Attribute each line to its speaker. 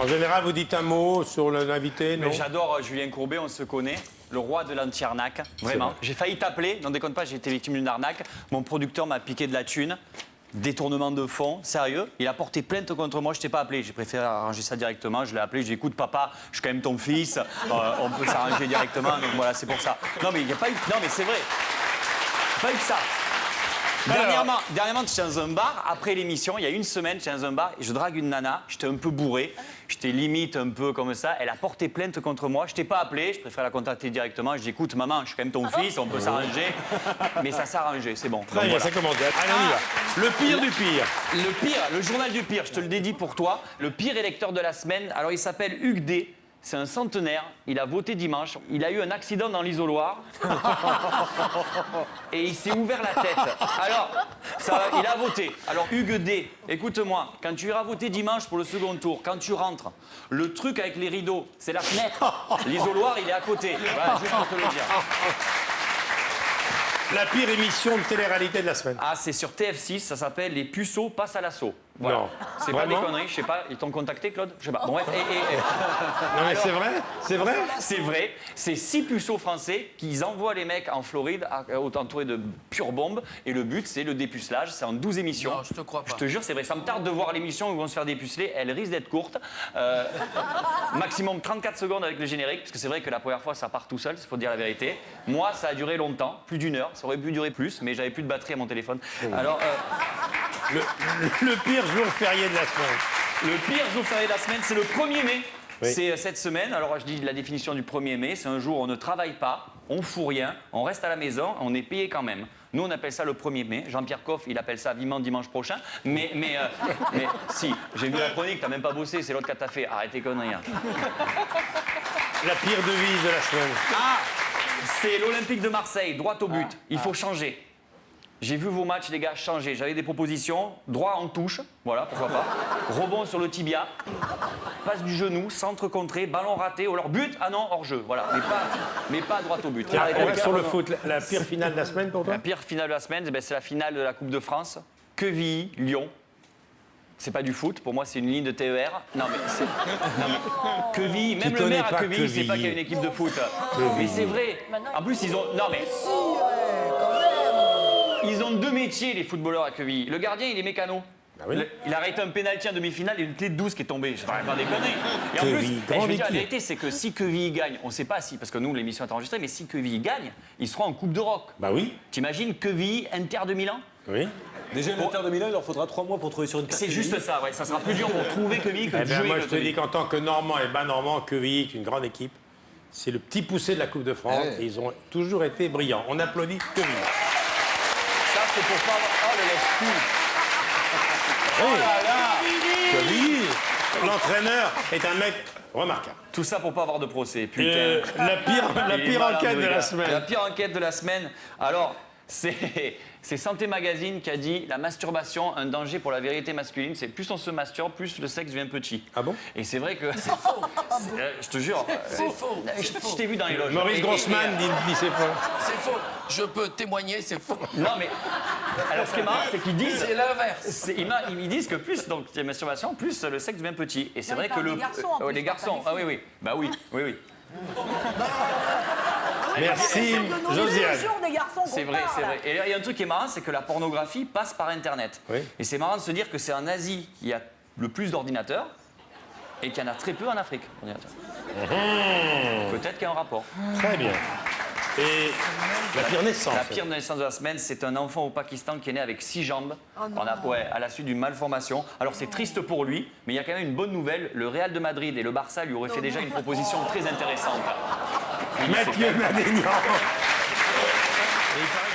Speaker 1: En général, vous dites un mot sur l'invité, non?
Speaker 2: Mais j'adore Julien Courbet, on se connaît. Le roi de l'anti-arnaque, vraiment. J'ai failli t'appeler, n'en déconne pas, j'ai été victime d'une arnaque. Mon producteur m'a piqué de la thune. Détournement de fonds, sérieux. Il a porté plainte contre moi, je t'ai pas appelé. J'ai préféré arranger ça directement. Je l'ai appelé, je lui ai dit, écoute, papa, je suis quand même ton fils. On peut s'arranger directement. Donc voilà, c'est pour ça. Non, mais il n'y a pas eu. Non, mais c'est vrai. Il n'y a pas eu que ça. Dernièrement, j'étais dans un bar, après l'émission, il y a une semaine, j'étais dans un bar et je drague une nana, j'étais un peu bourré, j'étais limite un peu comme ça, elle a porté plainte contre moi, je t'ai pas appelé, je préfère la contacter directement, je dis écoute maman, je suis quand même ton fils, on peut s'arranger, mais ça s'est arrangé, c'est bon.
Speaker 1: Très bien, c'est commenté. Allez, on y va. Le pire du pire.
Speaker 2: Le pire, le journal du pire, je te le dédie pour toi, le pire électeur de la semaine, alors il s'appelle Hugues D. C'est un centenaire, il a voté dimanche, il a eu un accident dans l'isoloir et il s'est ouvert la tête. Alors, il a voté. Alors Hugues D, écoute-moi, quand tu iras voter dimanche pour le second tour, quand tu rentres, le truc avec les rideaux, c'est la fenêtre. L'isoloir, il est à côté. Voilà, juste pour te le dire.
Speaker 1: La pire émission de télé-réalité de la semaine.
Speaker 2: Ah, c'est sur TF6, ça s'appelle Les puceaux passent à l'assaut. Voilà.
Speaker 1: Non.
Speaker 2: C'est pas des
Speaker 1: Vraiment
Speaker 2: conneries, je sais pas, ils t'ont contacté, Claude? Je sais pas. Bon, bref,
Speaker 1: Non, mais c'est vrai? C'est vrai?
Speaker 2: c'est vrai, c'est 6 puceaux français qui envoient les mecs en Floride entourés de pures bombes. Et le but, c'est le dépucelage. C'est en 12 émissions.
Speaker 3: Non, je te crois pas.
Speaker 2: Je te jure, c'est vrai. Ça me tarde de voir l'émission où ils vont se faire dépuceler. Elle risque d'être courte. Maximum 34 secondes avec le générique. Parce que c'est vrai que la première fois, ça part tout seul, il faut dire la vérité. Moi, ça a duré longtemps, plus d'une heure. Ça aurait pu durer plus, mais j'avais plus de batterie à mon téléphone. Alors,
Speaker 1: Le pire jour férié de la semaine.
Speaker 2: le pire jour férié de la semaine, c'est le 1er mai.
Speaker 1: Oui.
Speaker 2: C'est cette semaine. Alors, je dis la définition du 1er mai, c'est un jour où on ne travaille pas, on fout rien, on reste à la maison, on est payé quand même. Nous, on appelle ça le 1er mai. Jean-Pierre Coff, il appelle ça vivement dimanche prochain. Mais si, j'ai vu la chronique, t'as même pas bossé, c'est l'autre qui t'a fait. Arrête tes conneries. Hein.
Speaker 1: La pire devise de la semaine.
Speaker 2: Ah, c'est l'Olympique de Marseille, droit au but. Il faut changer. J'ai vu vos matchs, les gars, changer. J'avais des propositions. Droit en touche, voilà, pourquoi pas. Rebond sur le tibia. Passe du genou, centre contré, ballon raté. Ou alors but, ah non, hors jeu. Voilà, mais pas droit au but.
Speaker 1: Tiens, on reste sur le foot. La pire finale de la semaine pour toi?
Speaker 2: La pire finale de la semaine, c'est la finale de la Coupe de France. Quevilly-Lyon. C'est pas du foot, pour moi c'est une ligne de TER. Non mais c'est. Quevilly, même le maire à Quevilly, il sait pas qu'il y a une équipe de foot. Mais c'est vrai. En plus, ils ont. Non mais. Ils ont 2 métiers, les footballeurs à Quevilly. Le gardien, il est mécano.
Speaker 1: Ah oui.
Speaker 2: Il a arrêté un pénalty en demi-finale et une clé de 12 qui est tombée. Je ne pas déconner. Et en plus,
Speaker 1: Quevilly,
Speaker 2: je
Speaker 1: grande
Speaker 2: veux dire, la
Speaker 1: équipe.
Speaker 2: vérité, c'est que si Quevilly gagne, on ne sait pas si, parce que nous, l'émission est enregistrée, mais si Quevilly gagne, ils seront en Coupe d'Europe.
Speaker 1: Bah oui.
Speaker 2: T'imagines Quevilly, Inter de Milan?
Speaker 1: Oui.
Speaker 4: Déjà, l'Inter de Milan, il leur faudra 3 mois pour trouver sur une carte.
Speaker 2: C'est juste ça, ouais. Ça sera plus dur pour trouver Quevilly que
Speaker 1: Eh
Speaker 2: de
Speaker 1: bien,
Speaker 2: jouer
Speaker 1: moi,
Speaker 2: le
Speaker 1: je te dis
Speaker 2: Quevilly.
Speaker 1: qu'en tant que Normand et bas Normand, Quevilly est une grande équipe. C'est le petit poussé de la Coupe de France.
Speaker 4: Ah ouais.
Speaker 1: Et ils ont toujours été brillants. On applaudit Quevilly.
Speaker 2: Ça, c'est pour pas avoir. Oh, le lèche-cul.
Speaker 1: Oui.
Speaker 2: là là.
Speaker 1: Quevilly, l'entraîneur est un mec remarquable.
Speaker 2: Tout ça pour pas avoir de procès, putain.
Speaker 1: La
Speaker 2: Il est
Speaker 1: pire
Speaker 2: malin,
Speaker 1: enquête
Speaker 2: le
Speaker 1: de
Speaker 2: gars.
Speaker 1: la semaine.
Speaker 2: La pire enquête de la semaine. Alors, c'est Santé Magazine qui a dit la masturbation, un danger pour la vérité masculine. C'est plus on se masturbe, plus le sexe devient petit.
Speaker 1: Ah bon?
Speaker 2: Et c'est vrai que. C'est faux. Je te jure.
Speaker 3: C'est faux.
Speaker 2: Je t'ai vu dans les loges.
Speaker 1: Maurice Grossman dit c'est faux.
Speaker 3: C'est faux. Je peux témoigner, c'est faux.
Speaker 2: Non, mais. Alors, ce qui est marrant, c'est qu'ils disent.
Speaker 3: C'est l'inverse.
Speaker 2: Ils disent que plus donc il y a masturbation, plus le sexe devient petit. Et c'est
Speaker 5: Non,
Speaker 2: vrai
Speaker 5: il
Speaker 2: que
Speaker 5: parle
Speaker 2: le.
Speaker 5: des garçons, en plus,
Speaker 2: les
Speaker 5: il parle
Speaker 2: garçons.
Speaker 5: pas
Speaker 2: Ah
Speaker 5: des
Speaker 2: oui, oui. Bah oui, oui, oui.
Speaker 1: Merci, Josiane.
Speaker 5: Le jour des garçons qu'on
Speaker 2: C'est vrai,
Speaker 5: parle.
Speaker 2: c'est vrai. Et il y a un truc qui est marrant, c'est que la pornographie passe par Internet.
Speaker 1: Oui.
Speaker 2: Et c'est marrant de se dire que c'est en Asie qu'il y a le plus d'ordinateurs et qu'il y en a très peu en Afrique. Peut-être qu'il y a un rapport.
Speaker 1: Très bien. Et la pire naissance.
Speaker 2: La pire naissance de la semaine, c'est un enfant au Pakistan qui est né avec 6 jambes à la suite d'une malformation. Alors c'est triste pour lui, mais il y a quand même une bonne nouvelle. Le Real de Madrid et le Barça lui auraient fait déjà une proposition très intéressante.
Speaker 1: Mathieu Madénian.
Speaker 2: Et il paraît